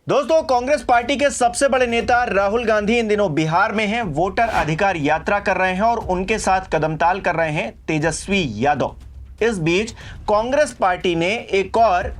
दोस्तों, कांग्रेस पार्टी के सबसे बड़े नेता राहुल गांधी इन दिनों बिहार में हैं, वोटर अधिकार यात्रा कर रहे हैं और उनके साथ कदमताल कर रहे हैं तेजस्वी यादव। इस बीच कांग्रेस पार्टी ने एक और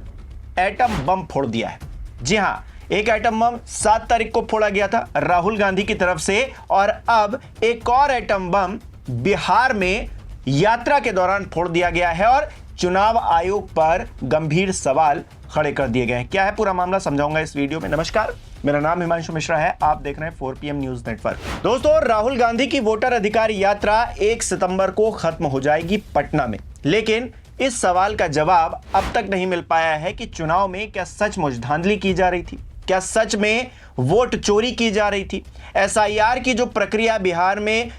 एटम बम फोड़ दिया है। जी हां, एक एटम बम 7 तारीख को फोड़ा गया था राहुल गांधी की तरफ से, और अब एक और एटम बम बिहार में यात्रा के दौरान फोड़ दिया गया है और चुनाव आयोग पर गंभीर सवाल खड़े कर दिए गए हैं। क्या है पूरा मामला, समझाऊंगा इस वीडियो में। नमस्कार, मेरा नाम हिमांशु मिश्रा है, आप देख रहे हैं 4PM न्यूज नेटवर्क। दोस्तों, राहुल गांधी की वोटर अधिकार यात्रा 1 सितंबर को खत्म हो जाएगी पटना में, लेकिन इस सवाल का जवाब अब तक नहीं मिल पाया है कि चुनाव में क्या सचमुच धांधली की जा रही थी, क्या सच में वोट चोरी की जा रही थी। SIR की जो प्रक्रिया बिहार में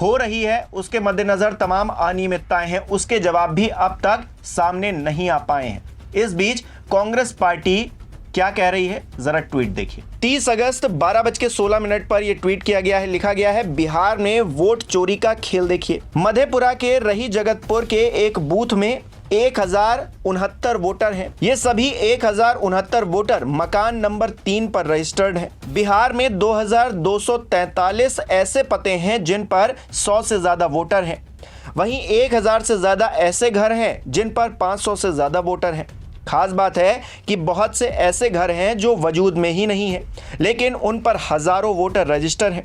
हो रही है उसके मद्देनजर तमाम अनियमितताएं हैं, उसके जवाब भी अब तक सामने नहीं आ पाए हैं। इस बीच कांग्रेस पार्टी क्या कह रही है, जरा ट्वीट देखिए। 30 अगस्त 12:16 पर यह ट्वीट किया गया है। लिखा गया है, बिहार में वोट चोरी का खेल देखिए। मधेपुरा के रही जगतपुर के एक बूथ में 1069 वोटर हैं। ये सभी 1069 वोटर मकान नंबर 3 पर रजिस्टर्ड हैं। बिहार में 2243 ऐसे पते हैं जिन पर 100 से ज्यादा वोटर हैं। वहीं 1000 से ज्यादा ऐसे घर हैं जिन पर 500 से ज्यादा वोटर हैं। खास बात है कि बहुत से ऐसे घर हैं जो वजूद में ही नहीं है, लेकिन उन पर हजारों वोटर रजिस्टर हैं।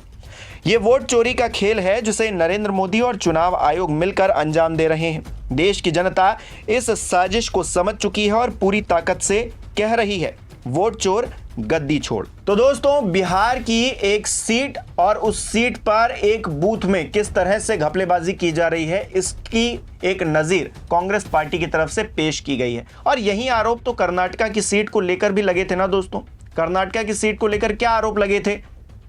ये वोट चोरी का खेल है जिसे नरेंद्र मोदी और चुनाव आयोग मिलकर अंजाम दे रहे हैं। देश की जनता इस साजिश को समझ चुकी है और पूरी ताकत से कह रही है, वोट चोर गद्दी छोड़। तो दोस्तों, बिहार की एक सीट और उस सीट पर एक बूथ में किस तरह से घपलेबाजी की जा रही है, इसकी एक नजीर कांग्रेस पार्टी की तरफ से पेश की गई है। और यही आरोप तो कर्नाटका की सीट को लेकर भी लगे थे ना दोस्तों। कर्नाटका की सीट को लेकर क्या आरोप लगे थे,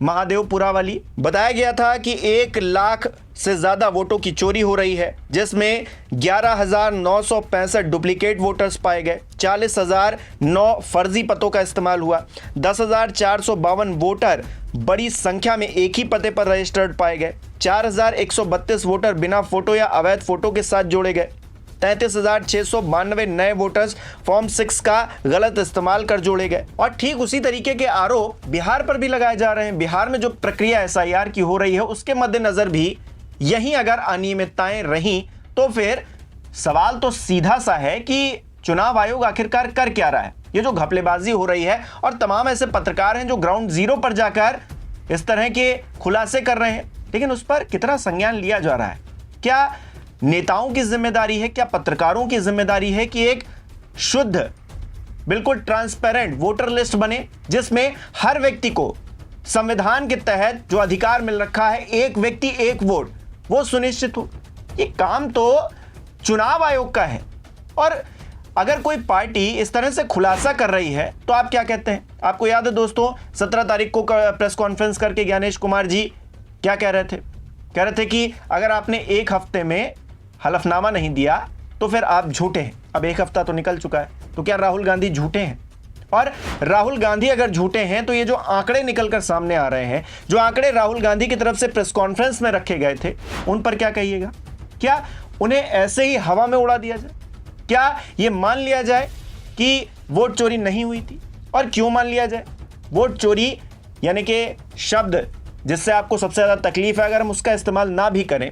महादेवपुरा वाली। बताया गया था कि 1 लाख से ज्यादा वोटों की चोरी हो रही है, जिसमें 11,965 डुप्लीकेट वोटर्स पाए गए, 40,009 फर्जी पतों का इस्तेमाल हुआ, 10,452 वोटर बड़ी संख्या में एक ही पते पर रजिस्टर्ड पाए गए, 4,132 वोटर बिना फोटो या अवैध फोटो के साथ जोड़े गए, 33,692 नए वोटर्स फॉर्म 6 का गलत इस्तेमाल कर जोड़े गए। और ठीक उसी तरीके के आरोप बिहार पर भी लगाए जा रहे हैं। बिहार में जो प्रक्रिया SIR की हो रही है उसके मद्देनजर भी यहीं अगर अनियमितताएं रहीं तो फिर सवाल तो सीधा सा है कि चुनाव आयोग आखिरकार कर क्या रहा है। ये जो घपलेबाजी हो रही है और तमाम ऐसे पत्रकार हैं जो ग्राउंड जीरो पर जाकर इस तरह के खुलासे कर रहे हैं, लेकिन उस पर कितना संज्ञान लिया जा रहा है। क्या नेताओं की जिम्मेदारी है, क्या पत्रकारों की जिम्मेदारी है कि एक शुद्ध, बिल्कुल ट्रांसपेरेंट वोटर लिस्ट बने जिसमें हर व्यक्ति को संविधान के तहत जो अधिकार मिल रखा है, एक व्यक्ति एक वोट, वो सुनिश्चित हो। ये काम तो चुनाव आयोग का है। और अगर कोई पार्टी इस तरह से खुलासा कर रही है तो आप क्या कहते हैं? आपको याद है दोस्तों, 17 तारीख को प्रेस कॉन्फ्रेंस करके ज्ञानेश कुमार जी क्या कह रहे थे? कह रहे थे कि अगर आपने एक हफ्ते में हलफनामा नहीं दिया तो फिर आप झूठे हैं। अब एक हफ्ता तो निकल चुका है, तो क्या राहुल गांधी झूठे हैं? और राहुल गांधी अगर झूठे हैं तो ये जो आंकड़े निकलकर सामने आ रहे हैं, जो आंकड़े राहुल गांधी की तरफ से प्रेस कॉन्फ्रेंस में रखे गए थे, उन पर क्या कहिएगा? क्या उन्हें ऐसे ही हवा में उड़ा दिया जाए? क्या ये मान लिया जाए कि वोट चोरी नहीं हुई थी? और क्यों मान लिया जाए? वोट चोरी यानी कि शब्द जिससे आपको सबसे ज्यादा तकलीफ है, अगर हम उसका इस्तेमाल ना भी करें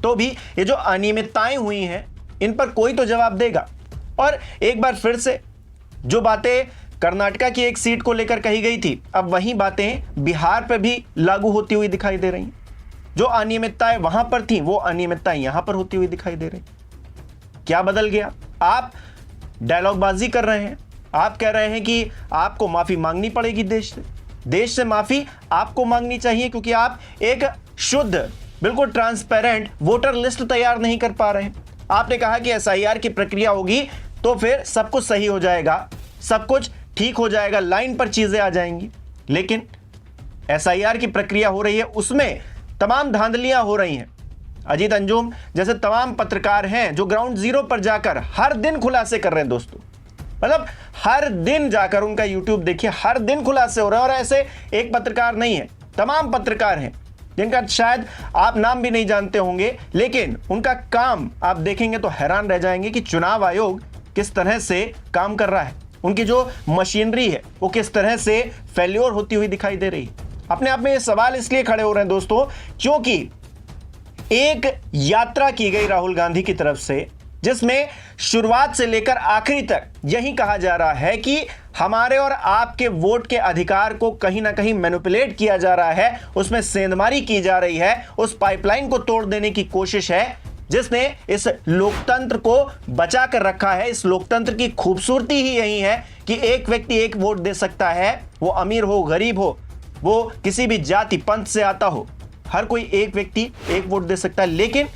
तो भी ये जो अनियमितताएं हुई हैं इन पर कोई तो जवाब देगा। और एक बार फिर से जो बातें कर्नाटका की एक सीट को लेकर कही गई थी, अब वही बातें बिहार पर भी लागू होती हुई दिखाई दे रही हैं। जो अनियमितताएं वहां पर थी वो अनियमितताएं यहां पर होती हुई दिखाई दे रही। क्या बदल गया? आप डायलॉगबाजी कर रहे हैं, आप कह रहे हैं कि आपको माफी मांगनी पड़ेगी देश से माफी आपको मांगनी चाहिए क्योंकि आप एक शुद्ध, बिल्कुल ट्रांसपेरेंट वोटर लिस्ट तैयार नहीं कर पा रहे हैं। आपने कहा कि SIR की प्रक्रिया होगी तो फिर सब कुछ सही हो जाएगा, सब कुछ ठीक हो जाएगा, लाइन पर चीजें आ जाएंगी। लेकिन SIR की प्रक्रिया हो रही है, उसमें तमाम धांधलियां हो रही हैं। अजीत अंजुम जैसे तमाम पत्रकार हैं जो ग्राउंड जीरो पर जाकर हर दिन खुलासे कर रहे हैं दोस्तों। मतलब हर दिन जाकर उनका YouTube देखिए, हर दिन खुलासे हो रहे हैं। और ऐसे एक पत्रकार नहीं है, तमाम पत्रकार हैं जिनका शायद आप नाम भी नहीं जानते होंगे, लेकिन उनका काम आप देखेंगे तो हैरान रह जाएंगे कि चुनाव आयोग किस तरह से काम कर रहा है। उनकी जो मशीनरी है वो किस तरह से फेल्योर होती हुई दिखाई दे रही है। अपने आप में ये सवाल इसलिए खड़े हो रहे हैं दोस्तों, क्योंकि एक यात्रा की गई राहुल गांधी की तरफ से, जिसमें शुरुआत से लेकर आखिरी तक यही कहा जा रहा है कि हमारे और आपके वोट के अधिकार को कहीं ना कहीं मैनिपुलेट किया जा रहा है, उसमें सेंधमारी की जा रही है, उस पाइपलाइन को तोड़ देने की कोशिश है, जिसने इस लोकतंत्र को बचा कर रखा है। इस लोकतंत्र की खूबसूरती ही यही है कि एक व्यक्ति एक वोट दे सकता है, वो अमीर हो, गरीब हो, वो किसी भी जाति पंथ से आता हो, हर कोई एक व्यक्ति एक वोट दे सकता है। लेकिन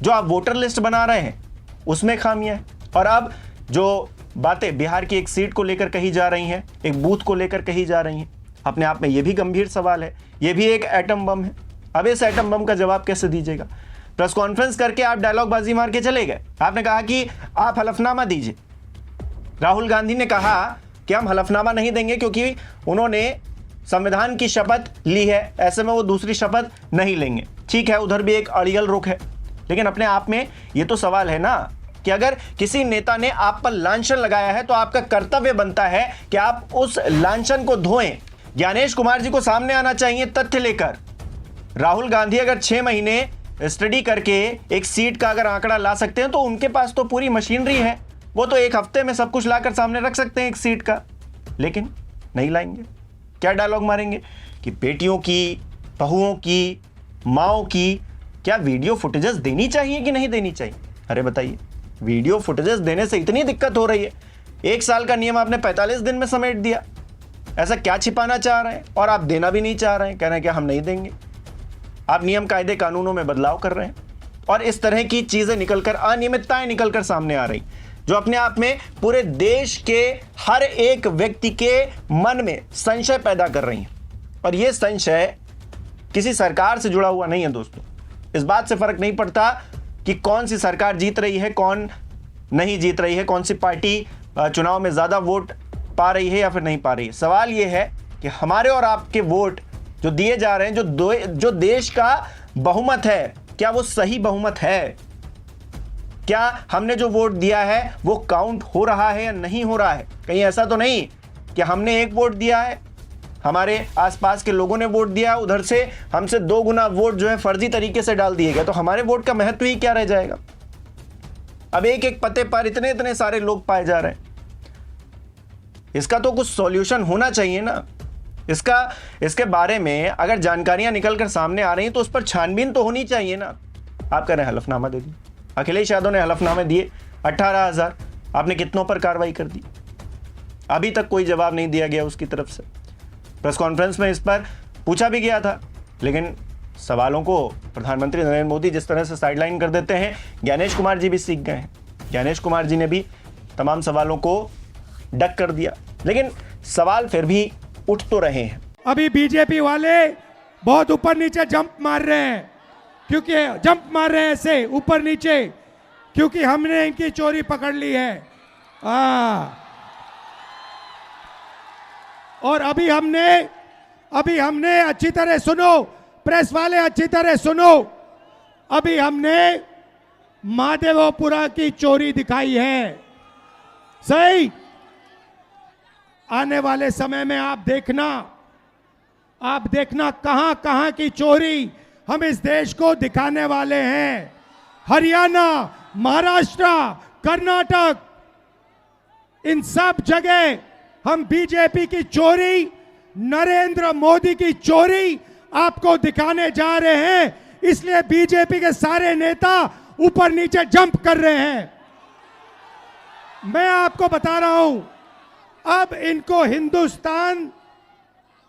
जो आप वोटर लिस्ट बना रहे हैं उसमें खामियां है। और अब जो बातें बिहार की एक सीट को लेकर कही जा रही हैं, एक बूथ को लेकर कही जा रही हैं, अपने आप में यह भी गंभीर सवाल है। यह भी एक एटम बम है। अब इस एटम बम का जवाब कैसे दीजिएगा? प्रेस कॉन्फ्रेंस करके आप डायलॉग बाजी मार के चले गए। आपने कहा कि आप हलफनामा दीजिए। राहुल गांधी ने कहा कि हम हलफनामा नहीं देंगे क्योंकि उन्होंने संविधान की शपथ ली है, ऐसे में वो दूसरी शपथ नहीं लेंगे। ठीक है, उधर भी एक अड़ियल रुख है, लेकिन अपने आप में ये तो सवाल है ना कि अगर किसी नेता ने आप पर लांछन लगाया है तो आपका कर्तव्य बनता है कि आप उस लांछन को धोएं। ज्ञानेश कुमार जी को सामने आना चाहिए तथ्य लेकर। राहुल गांधी अगर 6 महीने स्टडी करके एक सीट का अगर आंकड़ा ला सकते हैं तो उनके पास तो पूरी मशीनरी है, वो तो एक हफ्ते में सब कुछ लाकर सामने रख सकते हैं एक सीट का, लेकिन नहीं लाएंगे। क्या डायलॉग मारेंगे कि बेटियों की, बहुओं की, माओं की क्या वीडियो फुटेजेस देनी चाहिए कि नहीं देनी चाहिए? अरे बताइए, वीडियो फुटेजेस देने से इतनी दिक्कत हो रही है, 1 साल का नियम आपने 45 दिन में समेट दिया। ऐसा क्या छिपाना चाह रहे हैं? और आप देना भी नहीं चाह रहे हैं, कह रहे हैं कि हम नहीं देंगे। आप नियम कायदे कानूनों में बदलाव कर रहे हैं और इस तरह की चीजें निकलकर, अनियमितताएं निकलकर सामने आ रही, जो अपने आप में पूरे देश के हर एक व्यक्ति के मन में संशय पैदा कर रही हैं। और यह संशय किसी सरकार से जुड़ा हुआ नहीं है दोस्तों। इस बात से फर्क नहीं पड़ता कि कौन सी सरकार जीत रही है, कौन नहीं जीत रही है, कौन सी पार्टी चुनाव में ज्यादा वोट पा रही है या फिर नहीं पा रही है। सवाल यह है कि हमारे और आपके वोट जो दिए जा रहे हैं, जो देश का बहुमत है, क्या वो सही बहुमत है? क्या हमने जो वोट दिया है वो काउंट हो रहा है या नहीं हो रहा है? कहीं ऐसा तो नहीं कि हमने 1 वोट दिया है, हमारे आसपास के लोगों ने वोट दिया, उधर से हमसे 2 गुना वोट जो है फर्जी तरीके से डाल दिए गए, तो हमारे वोट का महत्व ही क्या रह जाएगा? अब एक एक पते पर इतने इतने सारे लोग पाए जा रहे हैं। इसका तो कुछ सॉल्यूशन होना चाहिए ना। इसके बारे में अगर जानकारियां निकलकर सामने आ रही हैं तो उस पर छानबीन तो होनी चाहिए ना। आप कह रहे हैं हलफनामा दे दिए। अखिलेश यादव ने हलफनामे दिए 18,000, आपने कितनों पर कार्रवाई कर दी? अभी तक कोई जवाब नहीं दिया गया उसकी तरफ से। प्रेस कॉन्फ्रेंस में इस पर पूछा भी गया था, लेकिन सवालों को प्रधानमंत्री नरेंद्र मोदी जिस तरह से साइडलाइन कर देते हैं, ज्ञानेश कुमार जी भी सीख गए हैं। ज्ञानेश कुमार जी ने भी तमाम सवालों को डक कर दिया, लेकिन सवाल फिर भी उठ तो रहे हैं। अभी बीजेपी वाले बहुत ऊपर नीचे जंप मार रहे हैं, क्योंकि जंप मार रहे हैं ऐसे ऊपर नीचे, क्योंकि हमने इनकी चोरी पकड़ ली है। और अभी हमने अच्छी तरह सुनो, प्रेस वाले अच्छी तरह सुनो, अभी हमने महादेवपुरा की चोरी दिखाई है। सही, आने वाले समय में आप देखना कहां कहां की चोरी हम इस देश को दिखाने वाले हैं। हरियाणा, महाराष्ट्र, कर्नाटक, इन सब जगह हम बीजेपी की चोरी, नरेंद्र मोदी की चोरी आपको दिखाने जा रहे हैं। इसलिए बीजेपी के सारे नेता ऊपर नीचे जंप कर रहे हैं। मैं आपको बता रहा हूं, अब इनको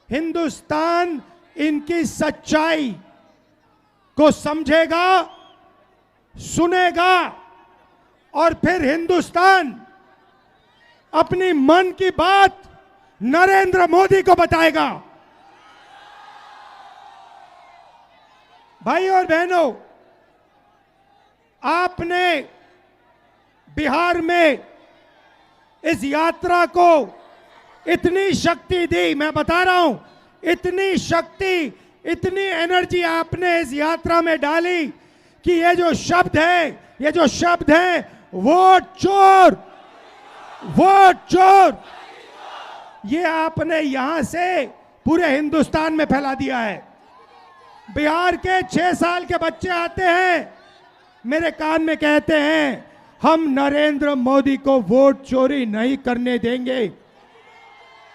हिंदुस्तान इनकी सच्चाई को समझेगा, सुनेगा, और फिर हिंदुस्तान अपनी मन की बात नरेंद्र मोदी को बताएगा। भाई और बहनों, आपने बिहार में इस यात्रा को इतनी शक्ति दी, मैं बता रहा हूं, इतनी शक्ति, इतनी एनर्जी आपने इस यात्रा में डाली कि ये जो शब्द है वोट चोर, वोट चोर, ये आपने यहां से पूरे हिंदुस्तान में फैला दिया है। बिहार के 6 साल के बच्चे आते हैं, मेरे कान में कहते हैं हम नरेंद्र मोदी को वोट चोरी नहीं करने देंगे,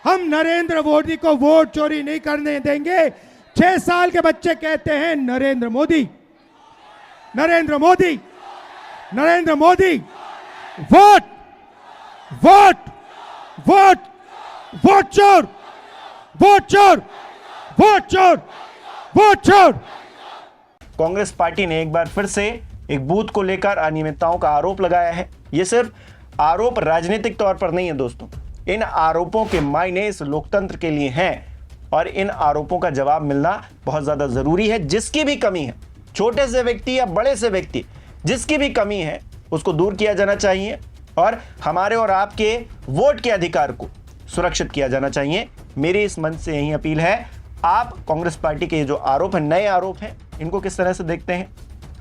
हम नरेंद्र मोदी को वोट चोरी नहीं करने देंगे। 6 साल के बच्चे कहते हैं Narendra Modi, Narendra Modi, Narendra Modi, vote vote vote vote चोर, वोट चोर, वोट चोर, वोट चोर। कांग्रेस पार्टी ने एक बार फिर से एक बूथ को लेकर अनियमितताओं का आरोप लगाया है। यह सिर्फ आरोप राजनीतिक तौर पर नहीं है दोस्तों, इन आरोपों के मायने इस लोकतंत्र के लिए हैं और इन आरोपों का जवाब मिलना बहुत ज्यादा जरूरी है। जिसकी भी कमी है, छोटे से व्यक्ति या बड़े से व्यक्ति, जिसकी भी कमी है उसको दूर किया जाना चाहिए और हमारे और आपके वोट के अधिकार को सुरक्षित किया जाना चाहिए। मेरी इस मंच से यही अपील है। आप कांग्रेस पार्टी के जो आरोप हैं, नए आरोप हैं, इनको किस तरह से देखते हैं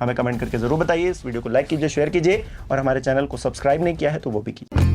हमें कमेंट करके जरूर बताइए। इस वीडियो को लाइक कीजिए, शेयर कीजिए और हमारे चैनल को सब्सक्राइब नहीं किया है तो वो भी कीजिए।